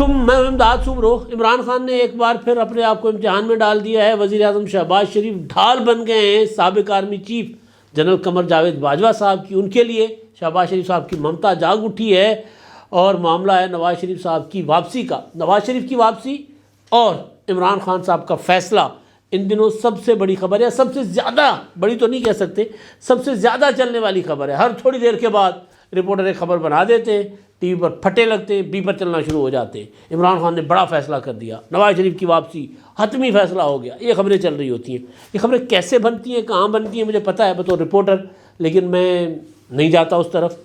علیکم، میں امداد صبرو۔ عمران خان نے ایک بار پھر اپنے آپ کو امتحان میں ڈال دیا ہے۔ وزیر اعظم شہباز شریف ڈھال بن گئے ہیں سابق army chief general Qamar Javed Bajwa صاحب کی۔ ان کے لیے شہباز شریف صاحب کی ممتا جاگ اٹھی ہے اور معاملہ ہے نواز شریف صاحب کی واپسی کا۔ نواز شریف کی واپسی اور عمران خان صاحب کا فیصلہ ان دنوں سب سے بڑی خبر ہے، سب سے زیادہ بڑی تو نہیں کہہ سکتے، سب سے زیادہ چلنے والی خبر ہے۔ ہر تھوڑی دیر کے بعد رپورٹر ایک خبر بنا دیتے ہیں، ٹی وی پر پھٹے لگتے ہیں، بی پر چلنا شروع ہو جاتے ہیں۔ عمران خان نے بڑا فیصلہ کر دیا، نواز شریف کی واپسی حتمی فیصلہ ہو گیا، یہ خبریں چل رہی ہوتی ہیں۔ یہ خبریں کیسے بنتی ہیں، کہاں بنتی ہیں، مجھے پتہ ہے بطور رپورٹر، لیکن میں نہیں جاتا اس طرف۔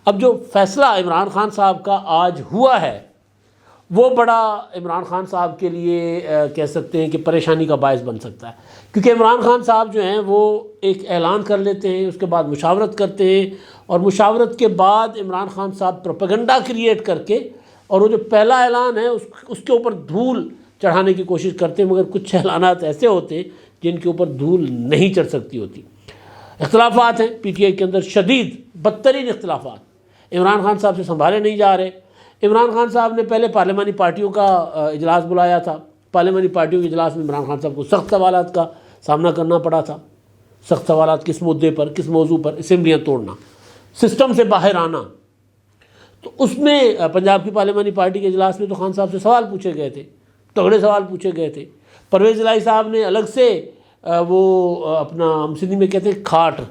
اب جو فیصلہ عمران خان صاحب کا آج ہوا ہے وہ بڑا عمران خان صاحب کے لیے کہہ سکتے ہیں کہ پریشانی کا باعث بن سکتا ہے، کیونکہ عمران خان صاحب جو ہیں وہ ایک اعلان کر لیتے ہیں، اس کے بعد مشاورت کرتے ہیں، اور مشاورت کے بعد عمران خان صاحب پروپیگنڈا کریٹ کر کے، اور وہ جو پہلا اعلان ہے اس کے اوپر دھول چڑھانے کی کوشش کرتے ہیں، مگر کچھ اعلانات ایسے ہوتے ہیں جن کے اوپر دھول نہیں چڑھ سکتی ہوتی۔ اختلافات ہیں پی ٹی آئی کے اندر، شدید بدترین اختلافات، عمران خان صاحب سے سنبھالے نہیں جا رہے۔ عمران خان صاحب نے پہلے پارلیمانی پارٹیوں کا اجلاس بلایا تھا، پارلیمانی پارٹیوں کے اجلاس میں عمران خان صاحب کو سخت سوالات کا سامنا کرنا پڑا تھا۔ سخت سوالات کس مدعے پر، کس موضوع پر؟ اسمبلیاں توڑنا، سسٹم سے باہر آنا۔ تو اس میں پنجاب کی پارلیمانی پارٹی کے اجلاس میں تو خان صاحب سے سوال پوچھے گئے تھے، تگڑے سوال پوچھے گئے تھے۔ پرویز الہی صاحب نے الگ سے وہ اپنا ہم سندھی میں کہتے ہیں کھاٹ،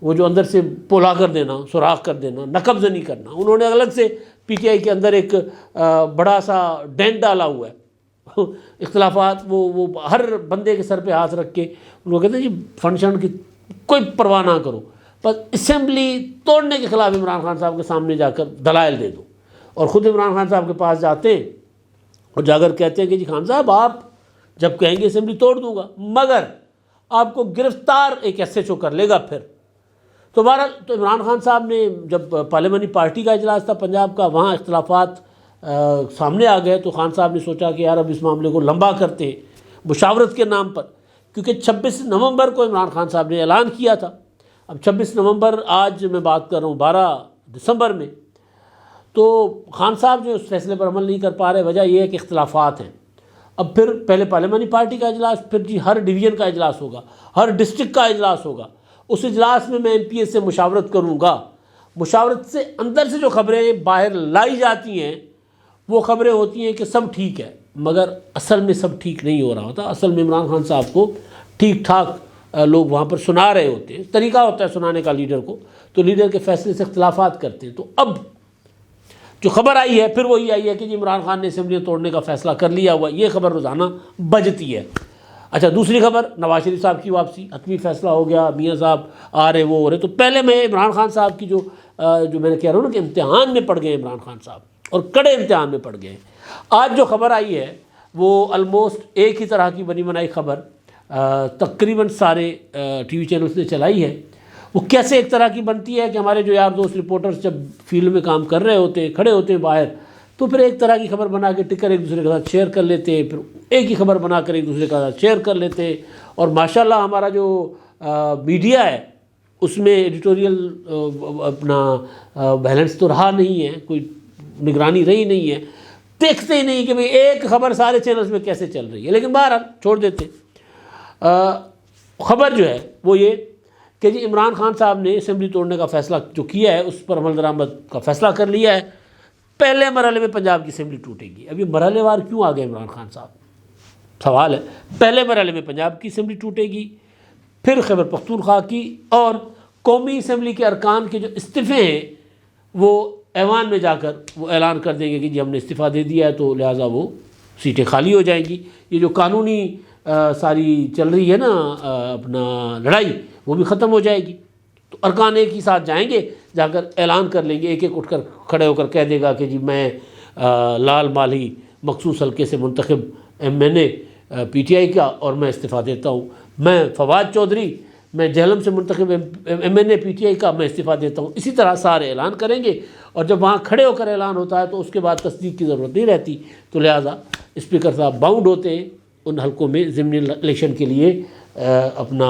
وہ جو اندر سے پولا کر دینا، سوراخ کر دینا، نقب زنی کرنا، انہوں نے الگ سے پی ٹی آئی کے اندر ایک بڑا سا ڈینٹ ڈالا ہوا ہے۔ اختلافات وہ ہر بندے کے سر پہ ہاتھ رکھ کے ان کو کہتے ہیں جی فنکشن کی کوئی پرواہ نہ کرو، بس اسمبلی توڑنے کے خلاف عمران خان صاحب کے سامنے جا کر دلائل دے دو۔ اور خود عمران خان صاحب کے پاس جاتے ہیں اور جا کر کہتے ہیں کہ جی خان صاحب آپ جب کہیں گے اسمبلی توڑ دوں گا، مگر آپ کو گرفتار ایک ایس ایچ او کر لے گا پھر۔ تو بہرحال تو عمران خان صاحب نے جب پارلیمانی پارٹی کا اجلاس تھا پنجاب کا، وہاں اختلافات سامنے آ گئے، تو خان صاحب نے سوچا کہ یار اب اس معاملے کو لمبا کرتے ہیں مشاورت کے نام پر، کیونکہ 26 نومبر کو عمران خان صاحب نے اعلان کیا تھا۔ اب 26 نومبر، آج میں بات کر رہا ہوں 12 دسمبر میں، تو خان صاحب جو اس فیصلے پر عمل نہیں کر پا رہے، وجہ یہ ہے کہ اختلافات ہیں۔ اب پھر پہلے پارلیمانی پارٹی کا اجلاس، پھر جی ہر ڈویژن کا اجلاس ہوگا، ہر ڈسٹرکٹ کا اجلاس ہوگا۔ اس اجلاس میں ایم پی اے سے مشاورت کروں گا۔ مشاورت سے اندر سے جو خبریں باہر لائی جاتی ہیں وہ خبریں ہوتی ہیں کہ سب ٹھیک ہے، مگر اصل میں سب ٹھیک نہیں ہو رہا ہوتا۔ اصل میں عمران خان صاحب کو ٹھیک ٹھاک لوگ وہاں پر سنا رہے ہوتے ہیں، طریقہ ہوتا ہے سنانے کا لیڈر کو، تو لیڈر کے فیصلے سے اختلافات کرتے ہیں۔ تو اب جو خبر آئی ہے پھر وہی آئی ہے کہ جی عمران خان نے اسمبلیاں توڑنے کا فیصلہ کر لیا ہوا، یہ خبر روزانہ بجتی ہے۔ اچھا، دوسری خبر نواز شریف صاحب کی واپسی، حتمی فیصلہ ہو گیا، میاں صاحب آ رہے وہ ہو رہے۔ تو پہلے میں عمران خان صاحب کی جو میں نے کہہ رہا ہوں نا کہ امتحان میں پڑ گئے عمران خان صاحب، اور کڑے امتحان میں پڑ گئے ہیں۔ آج جو خبر آئی ہے وہ آلموسٹ ایک ہی طرح کی بنی بنائی خبر تقریباً سارے ٹی وی چینلز نے چلائی ہے۔ وہ کیسے ایک طرح کی بنتی ہے کہ ہمارے جو یار دوست رپورٹرز جب فیلڈ میں کام کر رہے ہوتے ہیں، کھڑے ہوتے ہیں باہر، تو پھر ایک طرح کی خبر بنا کے ٹکر ایک دوسرے کے ساتھ شیئر کر لیتے ہیں، پھر ایک ہی خبر بنا کر ایک دوسرے کے ساتھ شیئر کر لیتے ہیں۔ اور ماشاءاللہ ہمارا جو میڈیا ہے اس میں ایڈیٹوریل اپنا بیلنس تو رہا نہیں ہے، کوئی نگرانی رہی نہیں ہے، دیکھتے ہی نہیں کہ بھئی ایک خبر سارے چینلز میں کیسے چل رہی ہے، لیکن بہرحال چھوڑ دیتے۔ خبر جو ہے وہ یہ کہ جی عمران خان صاحب نے اسمبلی توڑنے کا فیصلہ جو کیا ہے اس پر عمل درآمد کا فیصلہ کر لیا ہے۔ پہلے مرحلے میں پنجاب کی اسمبلی ٹوٹے گی۔ اب یہ مرحلے وار کیوں آ گئے عمران خان صاحب؟ سوال ہے۔ پہلے مرحلے میں پنجاب کی اسمبلی ٹوٹے گی، پھر خیبر پختونخوا کی، اور قومی اسمبلی کے ارکان کے جو استعفے ہیں وہ ایوان میں جا کر وہ اعلان کر دیں گے کہ جی ہم نے استعفیٰ دے دیا ہے، تو لہٰذا وہ سیٹیں خالی ہو جائیں گی۔ یہ جو قانونی ساری چل رہی ہے نا اپنا لڑائی، وہ بھی ختم ہو جائے گی۔ تو ارکان ایک ہی ساتھ جائیں گے، جا کر اعلان کر لیں گے، ایک ایک اٹھ کر کھڑے ہو کر کہہ دے گا کہ جی میں لال مالی مخصوص حلقے سے منتخب M N A P T I کا، اور میں استعفیٰ دیتا ہوں۔ میں فواد چودھری، میں جہلم سے منتخب M N A P T I کا، میں استعفیٰ دیتا ہوں۔ اسی طرح سارے اعلان کریں گے، اور جب وہاں کھڑے ہو کر اعلان ہوتا ہے تو اس کے بعد تصدیق کی ضرورت نہیں رہتی۔ تو لہٰذا اسپیکر صاحب باؤنڈ ہوتے ہیں ان حلقوں میں ضمنی الیکشن کے لیے اپنا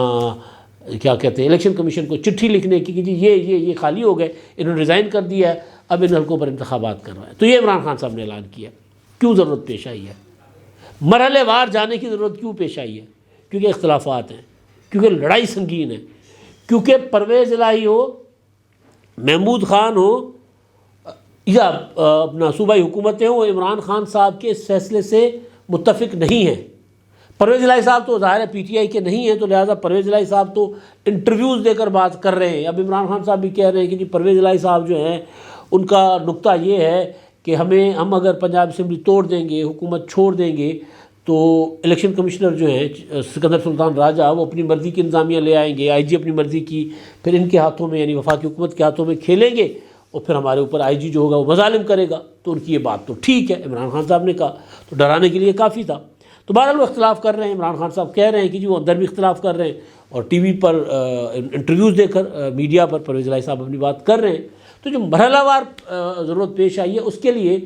کیا کہتے ہیں الیکشن کمیشن کو چٹھی لکھنے کی کہ جی یہ خالی ہو گئے، انہوں نے ریزائن کر دیا ہے، اب ان حلقوں پر انتخابات کر رہا ہے۔ تو یہ عمران خان صاحب نے اعلان کیا۔ کیوں ضرورت پیش آئی ہے؟ مرحلے وار جانے کی ضرورت کیوں پیش آئی ہے؟ کیونکہ اختلافات ہیں، کیونکہ لڑائی سنگین ہے، کیونکہ پرویز الہی ہو، محمود خان ہو یا اپنا صوبائی حکومتیں ہوں، عمران خان صاحب کے اس فیصلے سے متفق نہیں ہیں۔ پرویز الہی صاحب تو ظاہر ہے پی ٹی آئی کے نہیں ہیں، تو لہٰذا پرویز الہی صاحب تو انٹرویوز دے کر بات کر رہے ہیں۔ اب عمران خان صاحب بھی کہہ رہے ہیں کہ جی پرویز الہی صاحب جو ہیں ان کا نقطہ یہ ہے کہ ہم اگر پنجاب اسمبلی توڑ دیں گے، حکومت چھوڑ دیں گے، تو الیکشن کمشنر جو ہیں سکندر سلطان راجہ وہ اپنی مرضی کی انتظامیہ لے آئیں گے، آئی جی اپنی مرضی کی، پھر ان کے ہاتھوں میں یعنی وفاقی حکومت کے ہاتھوں میں کھیلیں گے، اور پھر ہمارے اوپر آئی جی جو ہوگا وہ مظالم کرے گا۔ تو ان کی یہ بات تو ٹھیک ہے، عمران خان صاحب نے کہا تو ڈرانے کے لیے کافی تھا۔ تو بہرحال وہ اختلاف کر رہے ہیں، عمران خان صاحب کہہ رہے ہیں کہ جی وہ اندر بھی اختلاف کر رہے ہیں، اور ٹی وی پر انٹرویوز دے کر میڈیا پر پرویز الہی صاحب اپنی بات کر رہے ہیں۔ تو جو مرحلہ وار ضرورت پیش آئی ہے اس کے لیے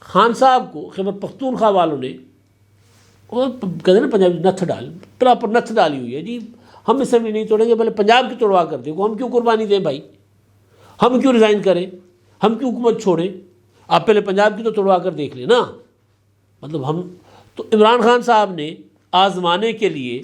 خان صاحب کو خیبر پختونخوا والوں نے وہ کہتے ہیں نا پنجابی نتھ ڈال، پراپر نتھ ڈالی ہوئی ہے، جی ہم اسمبلی نہیں توڑیں گے، پہلے پنجاب کی توڑوا کر دیں، ہم کیوں قربانی دیں بھائی، ہم کیوں ریزائن کریں، ہم کیوں حکومت چھوڑیں، آپ پہلے پنجاب کی تو توڑوا کر دیکھ لیں نا۔ مطلب ہم تو عمران خان صاحب نے آزمانے کے لیے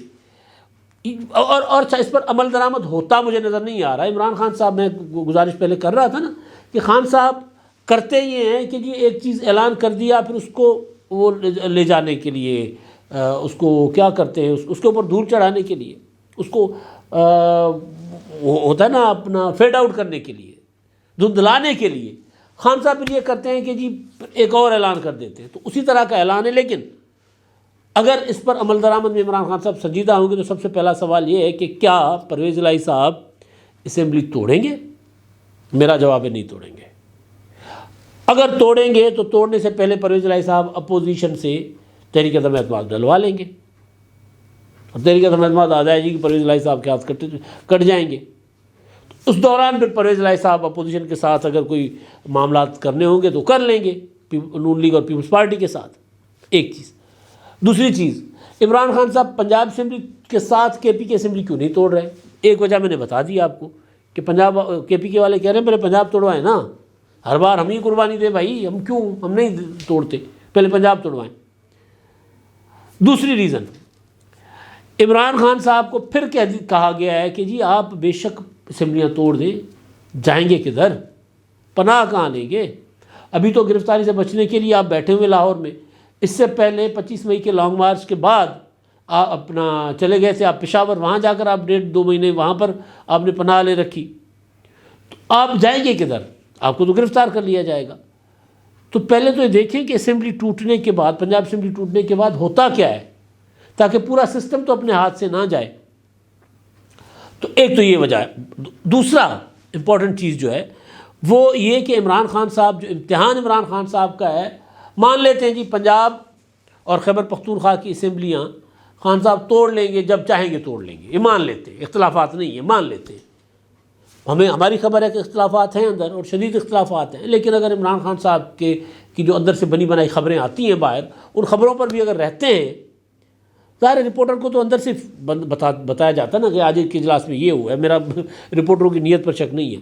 اور اس پر عمل درآمد ہوتا مجھے نظر نہیں آ رہا۔ عمران خان صاحب میں گزارش پہلے کر رہا تھا نا کہ خان صاحب کرتے یہ ہیں کہ جی ایک چیز اعلان کر دیا، پھر اس کو وہ لے جانے کے لیے اس کو کیا کرتے ہیں، اس کے اوپر دھول چڑھانے کے لیے، اس کو ہوتا ہے نا اپنا فیڈ آؤٹ کرنے کے لیے، دھندلانے کے لیے خان صاحب پھر یہ کرتے ہیں کہ جی ایک اور اعلان کر دیتے ہیں۔ تو اسی طرح کا اعلان ہے، لیکن اگر اس پر عمل درآمد میں عمران خان صاحب سنجیدہ ہوں گے تو سب سے پہلا سوال یہ ہے کہ کیا پرویز الہی صاحب اسمبلی توڑیں گے؟ میرا جواب ہے نہیں توڑیں گے۔ اگر توڑیں گے تو توڑنے سے پہلے پرویز الہی صاحب اپوزیشن سے تحریک عدم اعتماد ڈلوا لیں گے، اور تحریک عدم اعتماد آ جائے گی کہ پرویز الہی صاحب کے ہاتھ کٹ جائیں گے۔ اس دوران پھر پرویز الہی صاحب اپوزیشن کے ساتھ اگر کوئی معاملات کرنے ہوں گے تو کر لیں گے، نون لیگ اور پیپلز پارٹی کے ساتھ۔ ایک چیز۔ دوسری چیز، عمران خان صاحب پنجاب اسمبلی کے ساتھ کے پی کے اسمبلی کیوں نہیں توڑ رہے؟ ایک وجہ میں نے بتا دی آپ کو کہ پنجاب کے پی کے والے کہہ رہے ہیں پہلے پنجاب توڑوائیں نا، ہر بار ہم ہی قربانی دیں بھائی، ہم نہیں توڑتے، پہلے پنجاب توڑوائیں۔ دوسری ریزن، عمران خان صاحب کو پھر کہا گیا ہے کہ جی آپ بے شک اسمبلیاں توڑ دیں، جائیں گے کدھر، پناہ کہاں لیں گے؟ ابھی تو گرفتاری سے بچنے کے لیے آپ بیٹھے ہوئے لاہور میں، اس سے پہلے 25 مئی کے لانگ مارچ کے بعد آپ اپنا چلے گئے تھے آپ پشاور، وہاں جا کر آپ 1.5-2 مہینے وہاں پر آپ نے پناہ لے رکھی، تو آپ جائیں گے کدھر؟ آپ کو تو گرفتار کر لیا جائے گا۔ تو پہلے تو یہ دیکھیں کہ اسمبلی ٹوٹنے کے بعد، پنجاب اسمبلی ٹوٹنے کے بعد ہوتا کیا ہے، تاکہ پورا سسٹم تو اپنے ہاتھ سے نہ جائے۔ تو ایک تو یہ وجہ ہے۔ دوسرا امپورٹنٹ چیز جو ہے وہ یہ کہ عمران خان صاحب، جو امتحان عمران خان صاحب کا ہے، مان لیتے ہیں جی پنجاب اور خیبر پختونخوا کی اسمبلیاں خان صاحب توڑ لیں گے، جب چاہیں گے توڑ لیں گے، یہ مان لیتے ہیں، اختلافات نہیں ہیں، مان لیتے ہیں۔ ہماری خبر ہے کہ اختلافات ہیں اندر اور شدید اختلافات ہیں، لیکن اگر عمران خان صاحب کی جو اندر سے بنی بنائی خبریں آتی ہیں باہر، ان خبروں پر بھی اگر رہتے ہیں، ظاہر رپورٹر کو تو اندر سے بتایا جاتا ہے نا کہ آج کے اجلاس میں یہ ہوا ہے، میرا رپورٹروں کی نیت پر شک نہیں ہے۔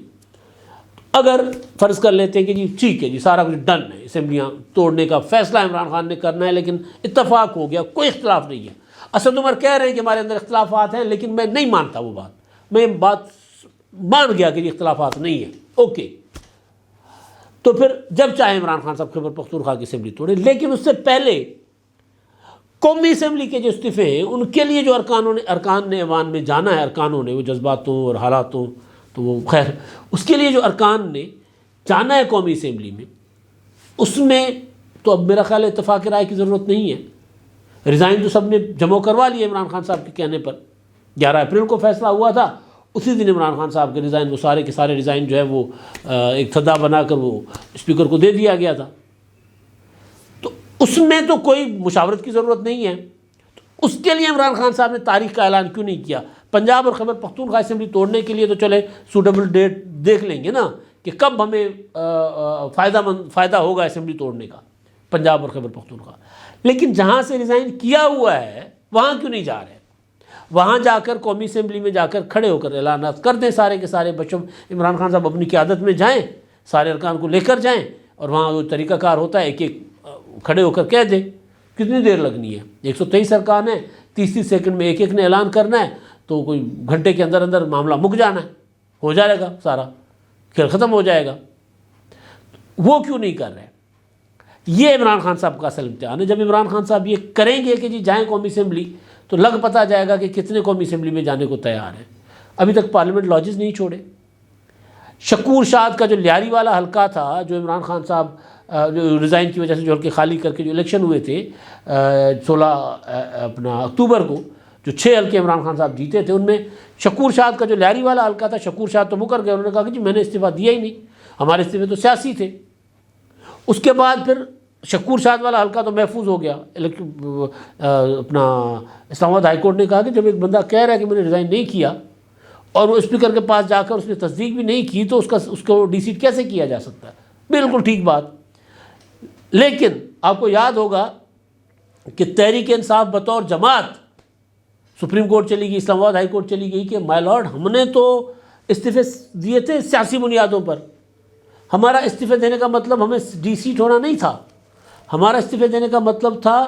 اگر فرض کر لیتے ہیں کہ جی ٹھیک ہے جی سارا کچھ ڈن ہے، اسمبلیاں توڑنے کا فیصلہ عمران خان نے کرنا ہے، لیکن اتفاق ہو گیا، کوئی اختلاف نہیں ہے، اسد عمر کہہ رہے ہیں کہ ہمارے اندر اختلافات ہیں، لیکن میں نہیں مانتا وہ بات، میں بات مان گیا کہ یہ اختلافات نہیں ہیں، اوکے، تو پھر جب چاہے عمران خان صاحب خیبر پختونخوا کی اسمبلی توڑے، لیکن اس سے پہلے قومی اسمبلی کے جو استعفے ہیں ان کے لیے جو ارکان نے ایوان میں جانا ہے، ارکانوں نے، وہ جذباتوں اور حالاتوں، تو وہ خیر اس کے لیے جو ارکان نے جانا ہے قومی اسمبلی میں، اس میں تو اب میرا خیال ہے اتفاق رائے کی ضرورت نہیں ہے۔ ریزائن تو سب نے جمع کروا لیے عمران خان صاحب کے کہنے پر، 11 اپریل کو فیصلہ ہوا تھا، اسی دن عمران خان صاحب کے ریزائن، وہ سارے کے سارے ریزائن جو ہے وہ ایک سدا بنا کر وہ اسپیکر کو دے دیا گیا تھا۔ تو اس میں تو کوئی مشاورت کی ضرورت نہیں ہے، تو اس کے لیے عمران خان صاحب نے تاریخ کا اعلان کیوں نہیں کیا؟ پنجاب اور خیبر پختونخوا اسمبلی توڑنے کے لیے تو چلے سوٹیبل ڈیٹ دیکھ لیں گے نا کہ کب ہمیں فائدہ ہوگا اسمبلی توڑنے کا، پنجاب اور خیبر پختونخوا، لیکن جہاں سے ریزائن کیا ہوا ہے وہاں کیوں نہیں جا رہے؟ وہاں جا کر قومی اسمبلی میں جا کر کھڑے ہو کر اعلانات کر دیں سارے کے سارے بچوں، عمران خان صاحب اپنی قیادت میں جائیں، سارے ارکان کو لے کر جائیں، اور وہاں وہ طریقہ کار ہوتا ہے ایک ایک کھڑے ہو کر کہہ دے، کتنی دیر لگنی ہے؟ 123 ارکان ہیں، 30 سیکنڈ میں ایک ایک نے اعلان کرنا ہے، تو کوئی گھنٹے کے اندر اندر معاملہ مک جانا ہے، ہو جائے گا، سارا کھیل ختم ہو جائے گا۔ وہ کیوں نہیں کر رہے؟ یہ عمران خان صاحب کا اصل امتحان ہے۔ جب عمران خان صاحب یہ کریں گے کہ جی جائیں قومی اسمبلی، تو لگ پتہ جائے گا کہ کتنے قومی اسمبلی میں جانے کو تیار ہیں۔ ابھی تک پارلیمنٹ لاجز نہیں چھوڑے۔ شکور شاد کا جو لیاری والا حلقہ تھا، جو عمران خان صاحب جو ریزائن کی وجہ سے جو حلقے خالی کر کے جو الیکشن ہوئے تھے 16 اکتوبر کو، جو 6 حلقے عمران خان صاحب جیتے تھے، ان میں شکور شاد کا جو لیاری والا حلقہ تھا، شکور شاد تو مکر گئے، انہوں نے کہا کہ جی میں نے استعفیٰ دیا ہی نہیں، ہمارے استعفے تو سیاسی تھے۔ اس کے بعد پھر شکور شاد والا حلقہ تو محفوظ ہو گیا۔ اسلام آباد ہائی کورٹ نے کہا کہ جب ایک بندہ کہہ رہا ہے کہ میں نے ریزائن نہیں کیا اور وہ اسپیکر کے پاس جا کر اس نے تصدیق بھی نہیں کی، تو اس کو ڈی سیٹ کیسے کیا جا سکتا ہے؟ بالکل ٹھیک بات۔ لیکن آپ کو یاد ہوگا کہ تحریک انصاف بطور جماعت سپریم کورٹ چلی گئی، اسلام آباد ہائی کورٹ چلی گئی کہ مائی لارڈ ہم نے تو استعفے دیے تھے سیاسی بنیادوں پر، ہمارا استعفے دینے کا مطلب ہمیں ڈی سیٹ ہونا نہیں تھا، ہمارا استعفے دینے کا مطلب تھا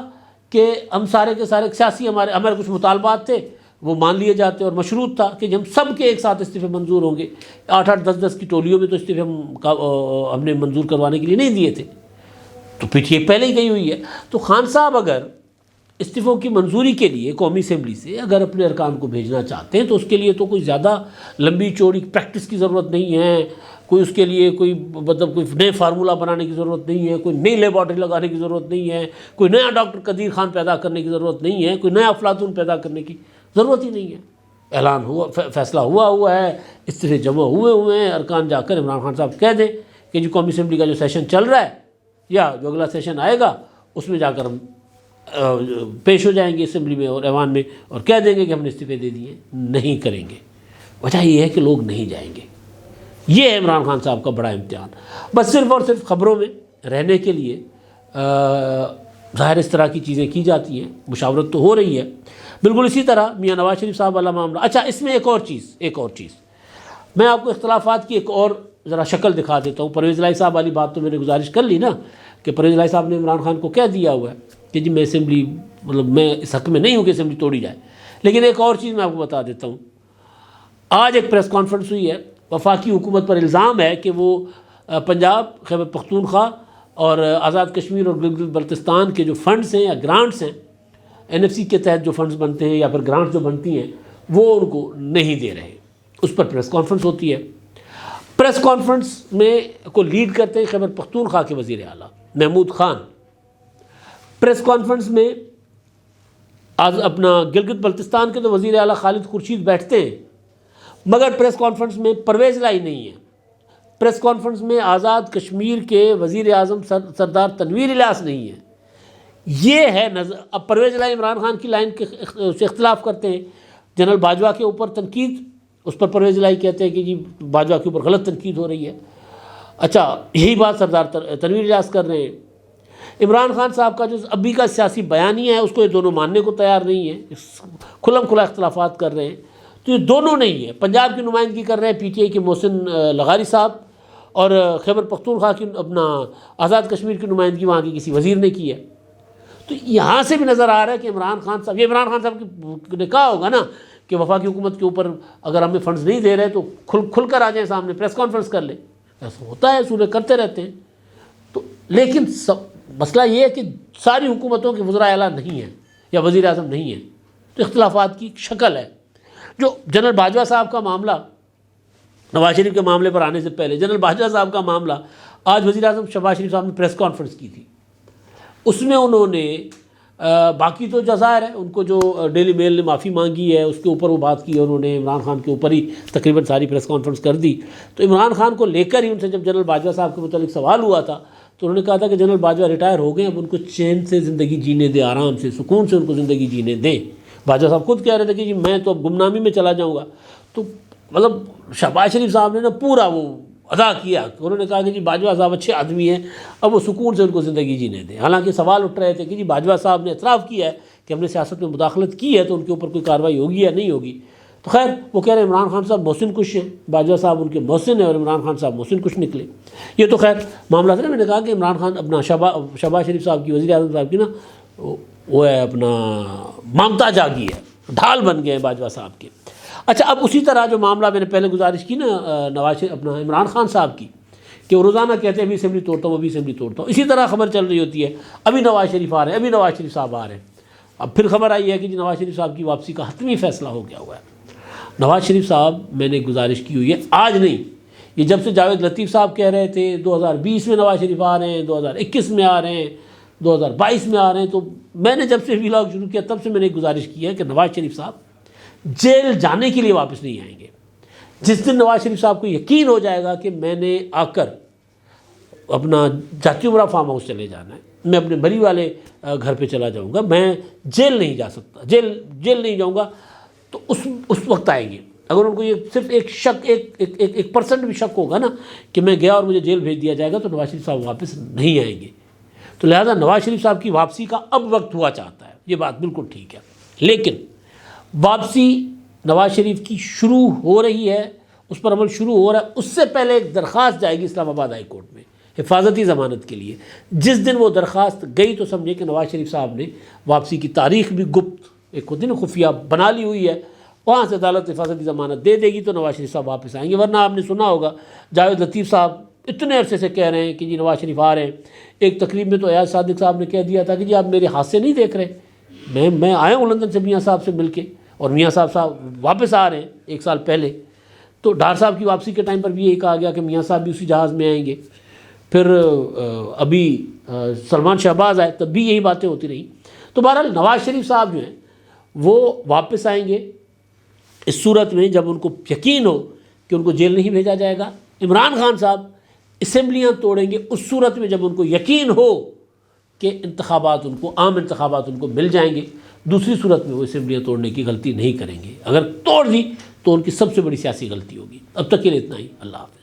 کہ ہم سارے کے سارے سیاسی ہمارے کچھ مطالبات تھے وہ مان لیے جاتے، اور مشروط تھا کہ ہم سب کے ایک ساتھ استعفے منظور ہوں گے۔ 8-8 10-10 کی ٹولیوں میں تو استعفے ہم نے منظور کروانے کے لیے نہیں دیے تھے، تو پی ٹی آئی پہلے ہی گئی ہوئی ہے۔ تو خان صاحب اگر استعفوں کی منظوری کے لیے قومی اسمبلی سے اگر اپنے ارکان کو بھیجنا چاہتے ہیں، تو اس کے لیے تو کوئی زیادہ لمبی چوڑی پریکٹس کی ضرورت نہیں ہے، کوئی اس کے لیے کوئی نئے فارمولہ بنانے کی ضرورت نہیں ہے، کوئی نئی لیبارٹری لگانے کی ضرورت نہیں ہے، کوئی نیا ڈاکٹر قدیر خان پیدا کرنے کی ضرورت نہیں ہے، کوئی نیا افلاطون پیدا کرنے کی ضرورت ہی نہیں ہے۔ اعلان ہوا، فیصلہ ہوا ہے، استعفے جمع ہوئے ہیں، ارکان جا کر عمران خان صاحب کہہ دیں کہ جی قومی اسمبلی کا جو سیشن چل رہا ہے یا جو اگلا سیشن آئے گا اس میں جا کر ہم پیش ہو جائیں گے اسمبلی میں اور ایوان میں، اور کہہ دیں گے کہ ہم نے استعفے دے دیے۔ نہیں کریں گے۔ وجہ یہ ہے کہ لوگ نہیں جائیں گے۔ یہ ہے عمران خان صاحب کا بڑا امتحان۔ بس صرف اور صرف خبروں میں رہنے کے لیے ظاہر اس طرح کی چیزیں کی جاتی ہیں، مشاورت تو ہو رہی ہے۔ بالکل اسی طرح میاں نواز شریف صاحب والا معاملہ۔ اچھا، اس میں ایک اور چیز میں آپ کو اختلافات کی ایک اور ذرا شکل دکھا دیتا ہوں۔ پرویز الہی صاحب والی بات تو میں نے گزارش کر لی نا، کہ پرویز الہی صاحب نے عمران خان کو کہہ دیا ہوا ہے کہ جی میں اسمبلی میں اس حق میں نہیں ہوں کہ اسمبلی توڑی جائے۔ لیکن ایک اور چیز میں آپ کو بتا دیتا ہوں۔ آج ایک پریس کانفرنس ہوئی ہے، وفاقی حکومت پر الزام ہے کہ وہ پنجاب، خیبر پختونخوا اور آزاد کشمیر اور گلگت بلتستان کے جو فنڈز ہیں یا گرانٹس ہیں، این ایف سی کے تحت جو فنڈز بنتے ہیں یا پھر گرانٹس جو بنتی ہیں، وہ ان کو نہیں دے رہے۔ اس پر پریس کانفرنس ہوتی ہے۔ پریس کانفرنس میں کو لیڈ کرتے ہیں خیبر پختونخوا کے وزیر اعلیٰ محمود خان۔ پریس کانفرنس میں اپنا گلگت بلتستان کے تو وزیر اعلیٰ خالد خورشید بیٹھتے ہیں، مگر پریس کانفرنس میں پرویز الہی نہیں ہے۔ پریس کانفرنس میں آزاد کشمیر کے وزیر اعظم سردار تنویر الیاس نہیں ہے۔ یہ ہے اب پرویز الہی عمران خان کی لائن سے اختلاف کرتے ہیں۔ جنرل باجوہ کے اوپر تنقید، اس پر پرویز الہی کہتے ہیں کہ جی باجوہ کے اوپر غلط تنقید ہو رہی ہے۔ اچھا، یہی بات سردار تنویر الیاس کر رہے ہیں۔ عمران خان صاحب کا جو ابھی کا سیاسی بیانیہ ہے اس کو یہ دونوں ماننے کو تیار نہیں ہے، کھلم کھلا اختلافات کر رہے ہیں۔ تو یہ دونوں نہیں ہے۔ پنجاب کی نمائندگی کر رہے ہیں پی ٹی آئی کے محسن لغاری صاحب، اور خیبر پختونخوا کی آزاد کشمیر کی نمائندگی وہاں کی کسی وزیر نے کی ہے۔ تو یہاں سے بھی نظر آ رہا ہے کہ عمران خان صاحب، یہ عمران خان صاحب نے کہا ہوگا نا کہ وفاقی حکومت کے اوپر اگر ہمیں فنڈز نہیں دے رہے تو کھل کر آ جائیں سامنے، پریس کانفرنس کر لیں۔ ایسا ہوتا ہے، صوبے کرتے رہتے ہیں۔ تو لیکن مسئلہ یہ ہے کہ ساری حکومتوں کے وزراء اعلیٰ نہیں ہیں یا وزیر اعظم نہیں ہیں، تو اختلافات کی شکل ہے۔ جو جنرل باجوہ صاحب کا معاملہ، نواز شریف کے معاملے پر آنے سے پہلے جنرل باجوہ صاحب کا معاملہ، آج وزیر اعظم شہباز شریف صاحب نے پریس کانفرنس کی تھی۔ اس میں انہوں نے باقی تو جزائر ہے، ان کو جو ڈیلی میل نے معافی مانگی ہے اس کے اوپر وہ بات کی ہے، انہوں نے عمران خان کے اوپر ہی تقریباً ساری پریس کانفرنس کر دی۔ تو عمران خان کو لے کر ہی ان سے جب جنرل باجوہ صاحب کے متعلق سوال ہوا تھا تو انہوں نے کہا تھا کہ جنرل باجوہ ریٹائر ہو گئے، اب ان کو چین سے زندگی جینے دیں، آرام سے، سکون سے ان کو زندگی جینے دیں۔ باجوہ صاحب خود کہہ رہے تھے کہ جی میں تو اب گمنامی میں چلا جاؤں گا۔ تو مطلب شہباز شریف صاحب نے نا پورا وہ ادا کیا، انہوں نے کہا کہ جی باجوہ صاحب اچھے آدمی ہیں، اب وہ سکون سے ان کو زندگی جینے دیں۔ حالانکہ سوال اٹھ رہے تھے کہ جی باجوہ صاحب نے اعتراف کیا ہے کہ ہم نے سیاست میں مداخلت کی ہے، تو ان کے اوپر کوئی کارروائی ہوگی یا نہیں ہوگی۔ تو خیر وہ کہہ رہے ہیں عمران خان صاحب محسن کش ہیں، باجوہ صاحب ان کے محسن ہیں اور عمران خان صاحب محسن کش نکلے. یہ تو خیر معاملہ تھا نا. میں نے کہا کہ عمران خان اپنا شہباز شریف صاحب کی، وزیر اعظم صاحب کی نا وہ ہے اپنا مامتا جاگی ہے، ڈھال بن گئے ہیں باجوہ صاحب کے. اچھا اب اسی طرح جو معاملہ میں نے پہلے گزارش کی نا نواز اپنا عمران خان صاحب کی کہ وہ روزانہ کہتے ہیں ابھی اسمبلی توڑتا ہوں ابھی اسمبلی توڑتا ہوں، اسی طرح خبر چل رہی ہوتی ہے ابھی نواز شریف آ رہے ہیں ابھی نواز شریف صاحب آ رہے ہیں. اب پھر خبر آئی ہے کہ جی نواز شریف صاحب کی واپسی کا حتمی فیصلہ ہو گیا ہوا ہے. نواز شریف صاحب میں نے گزارش کی ہوئی ہے آج نہیں، یہ جب سے جاوید لطیف صاحب کہہ رہے تھے 2020 میں نواز شریف آ رہے ہیں، 2021 میں آ رہے ہیں، 2022 میں آ رہے ہیں، تو میں نے جب سے ویلاگ شروع کیا تب سے میں نے گزارش کی ہے کہ نواز شریف صاحب جیل جانے کے لیے واپس نہیں آئیں گے. جس دن نواز شریف صاحب کو یقین ہو جائے گا کہ میں نے آ کر اپنا جاتی عمرہ فارم ہاؤس چلے جانا ہے، میں اپنے بری والے گھر پہ چلا جاؤں گا، میں جیل نہیں جا سکتا، جیل نہیں جاؤں گا، تو اس وقت آئیں گے. اگر ان کو یہ صرف ایک شک ایک پرسنٹ بھی شک ہوگا نا کہ میں گیا اور مجھے جیل بھیج دیا جائے گا تو نواز شریف صاحب واپس نہیں آئیں گے. تو لہٰذا نواز شریف صاحب کی واپسی کا اب وقت ہوا چاہتا ہے، یہ بات بالکل ٹھیک ہے. لیکن واپسی نواز شریف کی شروع ہو رہی ہے، اس پر عمل شروع ہو رہا ہے. اس سے پہلے ایک درخواست جائے گی اسلام آباد ہائی کورٹ میں حفاظتی ضمانت کے لیے. جس دن وہ درخواست گئی تو سمجھے کہ نواز شریف صاحب نے واپسی کی تاریخ بھی گپت ایک ہوتی نا خفیہ بنا لی ہوئی ہے. وہاں سے عدالت حفاظتی ضمانت دے دے گی تو نواز شریف صاحب واپس آئیں گے. ورنہ آپ نے سنا ہوگا جاوید لطیف صاحب اتنے عرصے سے کہہ رہے ہیں کہ جی نواز شریف آ رہے ہیں. ایک تقریب میں تو ایاز صادق صاحب نے کہہ دیا تھا کہ جی آپ میرے ہاتھ سے نہیں دیکھ رہے، میں آیا ہوں لندن سے میاں صاحب سے مل کے، اور میاں صاحب واپس آ رہے ہیں 1 سال پہلے. تو ڈار صاحب کی واپسی کے ٹائم پر بھی یہی کہا گیا کہ میاں صاحب بھی اسی جہاز میں آئیں گے. پھر ابھی سلمان شہباز آئے تب بھی یہی باتیں ہوتی رہیں. تو بہرحال نواز شریف صاحب جو ہیں وہ واپس آئیں گے اس صورت میں جب ان کو یقین ہو کہ ان کو جیل نہیں بھیجا جائے گا. عمران خان صاحب اسمبلیاں توڑیں گے اس صورت میں جب ان کو یقین ہو کہ انتخابات ان کو عام انتخابات ان کو مل جائیں گے. دوسری صورت میں وہ اسمبلیاں توڑنے کی غلطی نہیں کریں گے. اگر توڑ دی تو ان کی سب سے بڑی سیاسی غلطی ہوگی. اب تک کے لیے اتنا ہی. اللہ حافظ.